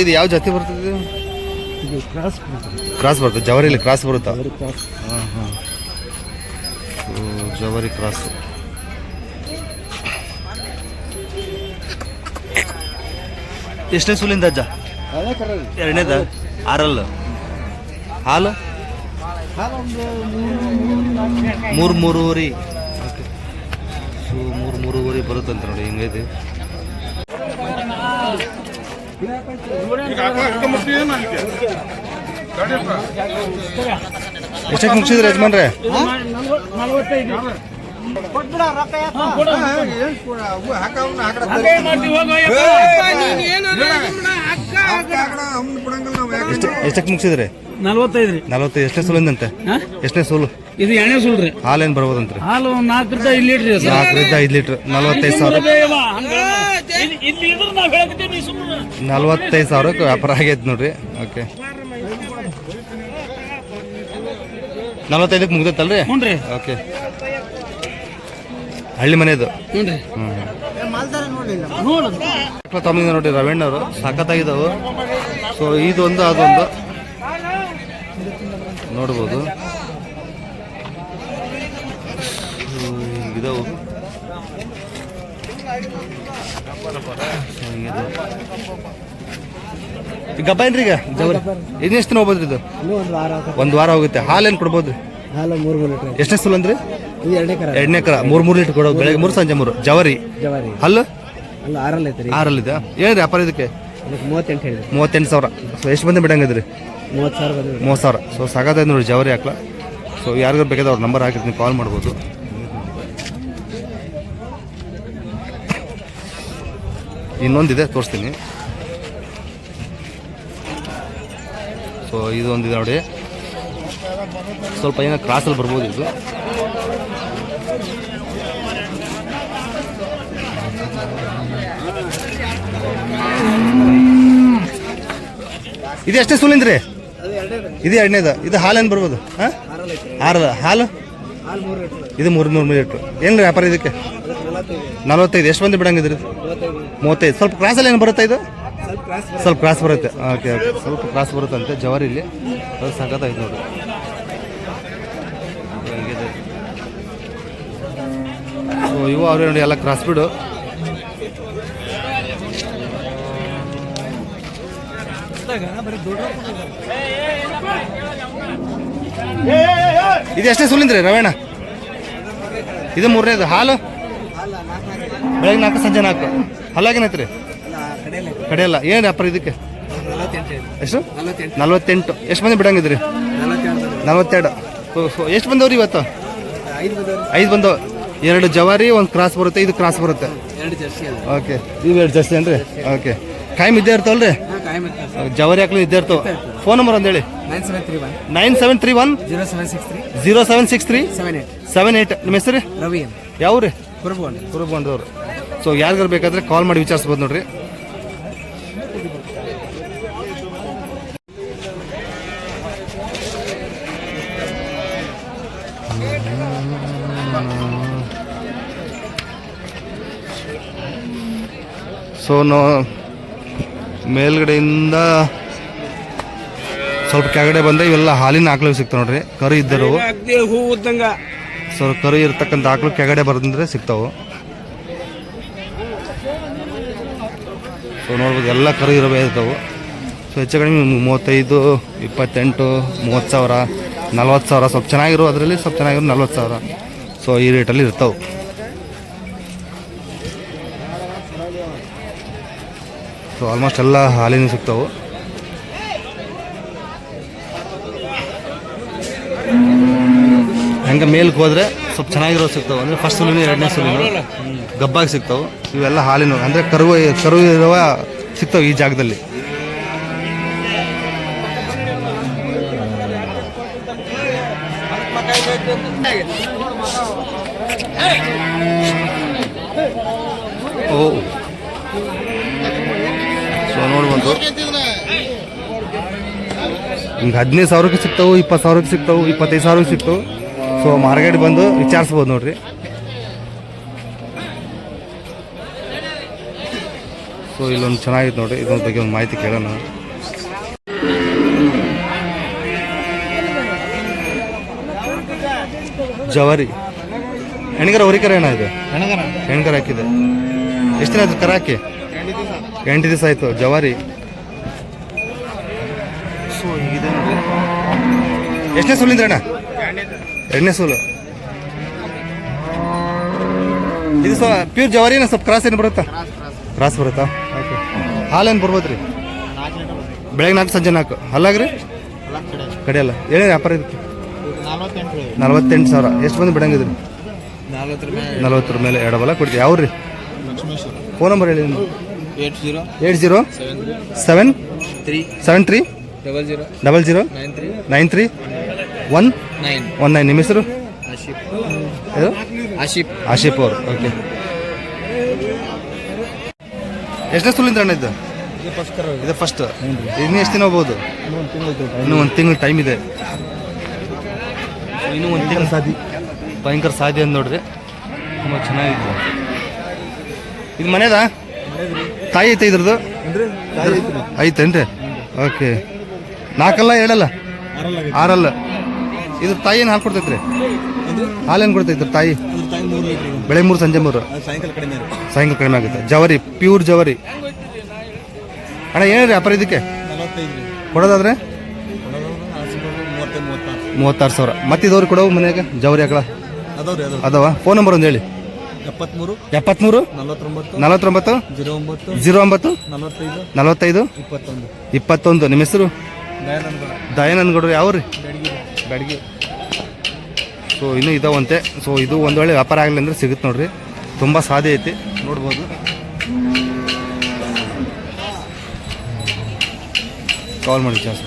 ಇದು ಯಾವ ಜಾತಿ ಬರ್ತದೆ? ಇದು ಕ್ರಾಸ್ ಬರ್ತದೆ, ಜವಾರಿಲಿ ಕ್ರಾಸ್ ಬರುತ್ತಾ? ಕ್ರಾಸ್. ಹಾಂ ಹಾಂ, ಜವಾರಿ ಕ್ರಾಸ್. ಎಷ್ಟನೇ ಸೂಲಿಂದ ಅಜ್ಜ? ಎರಡನೇದ? ಆರಲ್ಲು ಹಾಲು? ಮೂರುವರೆ. ಓಕೆ, ಸೊ ಮೂರುವರೆ ಬರುತ್ತಂತ ನೋಡಿ. ಹಿಂಗೈತೆ. ಎಷ್ಟಕ್ಕೆ ಮುಗಿಸಿದ್ರಿ ಯಜಮಾನ್ರೆ? 45. ಎಷ್ಟಕ್ಕೆ ಮುಗಿಸಿದ್ರಿ? 45. 45. ಎಷ್ಟನೇ ಸೂಲಿಂದಂತೆ? ಎಷ್ಟನೇ ಸೂಲು? ಇದು ಎಣ್ಣೆ ಸುಳ್ರಿ. ಹಾಲೇನು ಬರ್ಬೋದಂತ್ರಿ? ಹಾಲು 4ರಿಂದ 5 ಲೀಟ್ರ್. 4ರಿಂದ 5 ಲೀಟ್ರ್. 45,000. 45,000 ವ್ಯಾಪಾರ ಆಗೈತೆ ನೋಡ್ರಿ. ಓಕೆ, 45ಕ್ಕೆ ಮುಗ್ದೈತಲ್ರಿ? ಹ್ಞೂ ರೀ. ಓಕೆ, ಹಳ್ಳಿ ಮನೆಯದು. ಹ್ಞೂ ರೀ. ತಮ್ಮ ನೋಡಿ ರವೀಣ್ ಅವರು ಸಖತ್ತಾಗಿದ್ದಾವೆ. ಸೊ ಇದೊಂದು ಅದೊಂದು ನೋಡ್ಬೋದು. ಇದಾವು ಈಗ ಗಬ್ಬ ಏನ್ರಿ? ಈಗ ಜವರಿ ಇನ್ನೆಷ್ಟು ದಿನ ಹೋಗ್ಬೋದ್ರಿ ಇದು? ಒಂದು ವಾರ ಹೋಗುತ್ತೆ. ಹಾಲೇನು ಕೊಡ್ಬೋದ್ರಿ? ಹಾಲು 3 ಲೀಟ್ರ್. ಎಷ್ಟನೇ ಸೂಲ್ ಅಂದ್ರಿ? ಎರಡನೇ ಕರ. 3 ಲೀಟ್ರ್ ಕೊಡೋ. ಬೆಳಗ್ಗೆ 3 ಸಂಜೆ 3. ಜವರಿ ಹಲ್ಲು 6 ಇದೆ. ಏನು ವ್ಯಾಪಾರ ಇದಕ್ಕೆ? 38,000. ಸೊ ಎಷ್ಟು ಬಂದು ಬಿಡಂಗಿದ್ರಿ? 30,000. ಸೊ ಸಾಕಾದ ನೋಡಿ ಜವರಿ ಹಾಕ್ಲಾ. ಸೊ ಯಾರಿಗಾರು ಬೇಕಾದ್ರೆ ಅವ್ರ ನಂಬರ್ ಹಾಕಿರ್ತೀನಿ, ಕಾಲ್ ಮಾಡ್ಬೋದು. ಇನ್ನೊಂದಿದೆ, ತೋರಿಸ್ತೀನಿ. ಸೊ ಇದೊಂದಿದೆ ನೋಡಿ, ಸ್ವಲ್ಪ ಏನೋ ಕ್ರಾಸಲ್ಲಿ ಬರ್ಬೋದು ಇದು. ಇದು ಎಷ್ಟೇ ಸೂಲಿಂದ್ರಿ? ಇದು ಎರಡನೇದ. ಇದು ಹಾಲೇನು ಬರ್ಬೋದು? ಹಾಂ, 6 ಹಾಲು. ಇದು 3 ಲೀಟ್ರ್. ಏನು ವ್ಯಾಪಾರ ಇದಕ್ಕೆ? 45. ಎಷ್ಟು ಬಂದು ಬಿಡಂಗಿದ್ರಿ? 35. ಸ್ವಲ್ಪ ಕ್ರಾಸಲ್ಲಿ ಏನು ಬರುತ್ತೆ ಇದು? ಸ್ವಲ್ಪ ಕ್ರಾಸ್ ಬರುತ್ತೆ. ಓಕೆ ಓಕೆ, ಸ್ವಲ್ಪ ಕ್ರಾಸ್ ಬರುತ್ತಂತೆ ಜವಾರಿಲಿ. ಅದು ಸಖತ್ತಾಯ್ತು ನೋಡಿ. ಸೊ ಇವು ಅವ್ರೆ ನೋಡಿ, ಎಲ್ಲ ಕ್ರಾಸ್ ಬಿಡು. ಇದು ಎಷ್ಟೇ ಸುಲಿಂದ್ರಿ ರವೇಣ? ಇದು 3ನೇದು. ಹಾಲು ಬೆಳಗ್ಗೆ 4 ಸಂಜೆ 4. ಹಲ್ಲಾಗೇನೈತ್ರಿ? ಕಡೆಯಲ್ಲ. ಏನು ವ್ಯಾಪಾರ ಇದಕ್ಕೆ? ಎಷ್ಟು? 48. ಎಷ್ಟು ಮಂದಿ ಬಿಡಂಗಿದ್ರಿ? 42. ಎಷ್ಟು ಬಂದವ್ರಿ ಇವತ್ತು? 5 ಬಂದವು. 2 ಜವಾರಿ, 1 ಕ್ರಾಸ್ ಬರುತ್ತೆ. ಇದು ಕ್ರಾಸ್ ಬರುತ್ತೆ. ಓಕೆ, ಇವು 2 ಜರ್ಸಿ ಏನ್ರಿ? ಓಕೆ, ಕಾಯಂ ಇದ್ದೇ ಇರ್ತಾವಲ್ರಿ? ಜವಾರಿ ಹಾಕ್ಲು ಇದ್ದೇ ಇರ್ತಾವ. ಫೋನ್ ನಂಬರ್ ಒಂದು ಹೇಳಿ. 9731 0763 78. ನಿಮ್ಮ ಹೆಸರು? ರವಿ. ಯಾವ ರೀ? ಕುರುಬಂಡದವ್ರು. ಸೊ ಯಾರಿಗಾರು ಬೇಕಾದ್ರೆ ಕಾಲ್ ಮಾಡಿ ವಿಚಾರಿಸ್ಬೋದು ನೋಡ್ರಿ. ಸೊ ಮೇಲ್ಗಡೆಯಿಂದ ಸ್ವಲ್ಪ ಕೆಳಗಡೆ ಬಂದರೆ ಇವೆಲ್ಲ ಹಾಲಿನ ಆಕಳು ಸಿಗ್ತಾವೆ ನೋಡ್ರಿ. ಕರು ಇದ್ದರು. ಸೊ ಕರು ಇರ್ತಕ್ಕಂಥ ಆಕಳು ಕೆಳಗಡೆ ಬಂದರೆ ಸಿಗ್ತಾವೆ. ಸೊ ನೋಡ್ಬೋದು, ಎಲ್ಲ ಕರು ಇರವೇ ಇರ್ತಾವೆ. ಸೊ ಹೆಚ್ಚು ಕಡಿಮೆ 35, 28, 30,000, 40,000. ಸ್ವಲ್ಪ ಚೆನ್ನಾಗಿರೋ ಅದರಲ್ಲಿ ಸ್ವಲ್ಪ ಚೆನ್ನಾಗಿರೋ 40,000. ಸೊ ಈ ರೇಟಲ್ಲಿ ಇರ್ತಾವೆ. ಸೊ ಆಲ್ಮೋಸ್ಟ್ ಎಲ್ಲ ಹಾಲಿನ ಸಿಗ್ತಾವೆ. ಹಂಗೆ ಮೇಲ್ಗೆ ಹೋದರೆ ಸ್ವಲ್ಪ ಚೆನ್ನಾಗಿರೋ ಸಿಗ್ತಾವೆ. ಅಂದರೆ ಫಸ್ಟ್ ಸುಲಿನ, 2ನೇ ಸುಲಿನ ಗಬ್ಬಾಗಿ ಸಿಗ್ತಾವೆ. ಇವೆಲ್ಲ ಹಾಲಿನ ಅಂದರೆ ಕರು ಇರುವ ಸಿಗ್ತಾವೆ ಈ ಜಾಗದಲ್ಲಿ. ಓ, ಸೊ ನೋಡ್ಬೋದು, ಹಿಂಗೆ 15,000ಕ್ಕೆ ಸಿಗ್ತಾವೆ, 20,000ಕ್ಕೆ ಸಿಗ್ತಾವೆ, 25,000ಕ್ಕೆ ಸಿಗ್ತಾವೆ. ಸೊ ಮಾರ್ಕೆಟ್ ಬಂದು ವಿಚಾರಿಸ್ಬೋದು ನೋಡ್ರಿ. ಸೊ ಇಲ್ಲೊಂದು ಚೆನ್ನಾಗಿದೆ ನೋಡಿ, ಇದೊಂದು ಬಗ್ಗೆ ಒಂದು ಮಾಹಿತಿ ಕೇಳೋಣ. ಜವಾರಿ ಹೆಣ್ಗರ ಹೊರಿಕರ ಏನ ಇದು? ಹೆಣ್ಗರ ಹಾಕಿದೆ. ಎಷ್ಟು ದಿನ ಆಯ್ತು ಕರ ಹಾಕಿ? 8 ದಿವಸ ಆಯ್ತು. ಜವಾರಿ. ಸೊ ಹೀಗಿದೆ ನೋಡಿ. ಎಷ್ಟನೇ ಸೂಲಿಂದ್ರ ಅಣ್ಣ? 2ನೇ ಸೂಲು. ಇದು ಪ್ಯೂರ್ ಜವಾರಿ ಏನೋ ಸ್ವಲ್ಪ ಕ್ರಾಸ್ ಏನು ಬರುತ್ತಾ? ಕ್ರಾಸ್ ಬರುತ್ತಾ? ಓಕೆ. ಹಾಲೇನು ಬರ್ಬೋದ್ರಿ? ಬೆಳಗ್ಗೆ 4 ಸಂಜೆ 4. ಹಲ್ಲಾಗ್ರಿ ಕಡೆಯಲ್ಲ. ಏನೇ ವ್ಯಾಪಾರ ಇದಕ್ಕೆ? 48,000. ಎಷ್ಟು ಬಂದು ಬಿಡಂಗಿದ್ರಿ? 40 ಮೇಲೆ ಎಡಬಲ ಕೊಡ್ತೀವಿ. ಯಾವ್ರಿ? ಫೋನ್ ನಂಬರ್ ಹೇಳಿ. 807373 009319. ನಿಮ್ಮ ಹೆಸರು? ಆಶಿಪ್ ಅವರು. ಓಕೆ. ಎಷ್ಟನೇ ಸುಲಿಂದ್ರ ಅಣ್ಣ ಇದು? ಇದು ಫಸ್ಟ್. ಇನ್ನು ಎಷ್ಟು ದಿನ ಹೋಗ್ಬೋದು? ಇನ್ನೂ 1 ತಿಂಗಳು ಟೈಮ್ ಇದೆ. ಇನ್ನೂ 1 ತಿಂಗಳು ಸಾಧಿ. ಭಯಂಕರ ಸಾಧಿ ಅಂತ ನೋಡ್ರಿ, ತುಂಬ ಚೆನ್ನಾಗಿದೆ. ಇದು ಮನೆದಾ? ತಾಯಿ ಐತೆ ಇದ್ರದ್ದು? ಐತೇನ್ರಿ? ಓಕೆ. 4 7 6 ಇದ್ರ ತಾಯಿ ಏನು ಹಾಲು ಕೊಡ್ತೈತ್ರಿ? ಹಾಲೇನು ಕೊಡ್ತೈತ್ರಿ ತಾಯಿ? ಬೆಳಗ್ಗೆ 3 ಸಂಜೆ 3. ಸಾಯಂಕಾಲ ಕಡಿಮೆ ಆಗುತ್ತೆ. ಜವಾರಿ, ಪ್ಯೂರ್ ಜವಾರಿ. ಅಣ್ಣ ಏನ್ರಿ ವ್ಯಾಪಾರ ಇದಕ್ಕೆ ಕೊಡೋದಾದ್ರೆ? 36,000. ಮತ್ತೆ ಇದವ್ರಿಗೆ ಕೊಡವು ಮನೆಯಾಗ ಜವಾರಿ ಆಕಳ ಅದಾವ? ಫೋನ್ ನಂಬರ್ ಒಂದು ಹೇಳಿ. 73 49 09 45 21. ನಿಮ್ಮ ಹೆಸರು? ದಯಾನಂದ ಗೌಡ್ರು. ಯಾವ್ರಿ? ಬ್ಯಾಡಗಿ. ಸೊ ಇನ್ನೂ ಇದಾವಂತೆ. ಸೊ ಇದು ಒಂದು ವೇಳೆ ವ್ಯಾಪಾರ ಆಗಲಿ ಅಂದ್ರೆ ಸಿಗುತ್ತೆ ನೋಡ್ರಿ. ತುಂಬ ಸಾಧ್ಯ ಐತಿ, ನೋಡ್ಬೋದು. ಕಾಲ್ ಮಾಡಿ ಚಾನ್ಸ್